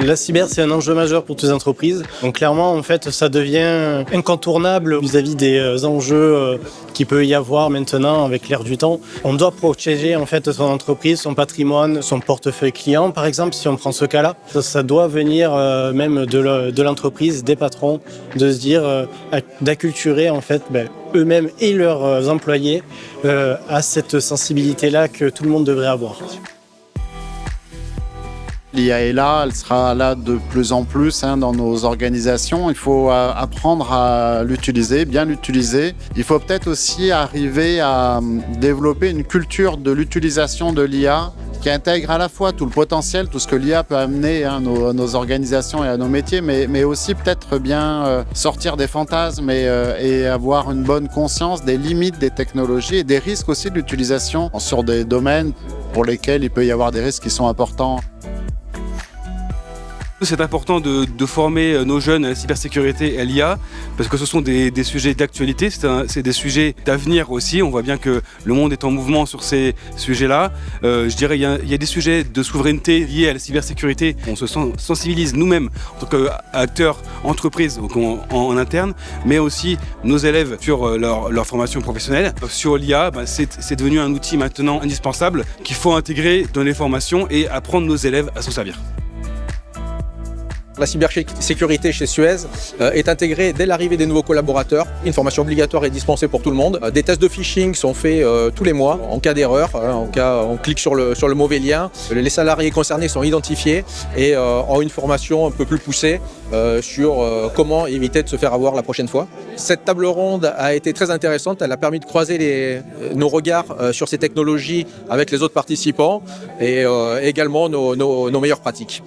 La cyber, c'est un enjeu majeur pour toutes les entreprises. Donc clairement, en fait, ça devient incontournable vis-à-vis des enjeux qu'il peut y avoir maintenant avec l'ère du temps. On doit protéger en fait son entreprise, son patrimoine, son portefeuille client, par exemple, si on prend ce cas-là. Ça doit venir même de l'entreprise, des patrons, de se dire, d'acculturer en fait eux-mêmes et leurs employés à cette sensibilité-là que tout le monde devrait avoir. L'IA est là, elle sera là de plus en plus dans nos organisations. Il faut apprendre à l'utiliser, bien l'utiliser. Il faut peut-être aussi arriver à développer une culture de l'utilisation de l'IA qui intègre à la fois tout le potentiel, tout ce que l'IA peut amener à nos organisations et à nos métiers, mais aussi peut-être bien sortir des fantasmes et avoir une bonne conscience des limites des technologies et des risques aussi de l'utilisation sur des domaines pour lesquels il peut y avoir des risques qui sont importants. C'est important de former nos jeunes à la cybersécurité et à l'IA parce que ce sont des sujets d'actualité, c'est des sujets d'avenir aussi. On voit bien que le monde est en mouvement sur ces sujets-là. Je dirais il y a des sujets de souveraineté liés à la cybersécurité. On se sensibilise nous-mêmes en tant qu'acteurs, entreprises en interne, mais aussi nos élèves sur leur formation professionnelle. Sur l'IA, c'est devenu un outil maintenant indispensable qu'il faut intégrer dans les formations et apprendre nos élèves à s'en servir. La cybersécurité chez Suez est intégrée dès l'arrivée des nouveaux collaborateurs. Une formation obligatoire est dispensée pour tout le monde. Des tests de phishing sont faits tous les mois en cas d'erreur. En cas on clique sur le mauvais lien. Les salariés concernés sont identifiés et ont une formation un peu plus poussée sur comment éviter de se faire avoir la prochaine fois. Cette table ronde a été très intéressante. Elle a permis de croiser nos regards sur ces technologies avec les autres participants et également nos meilleures pratiques.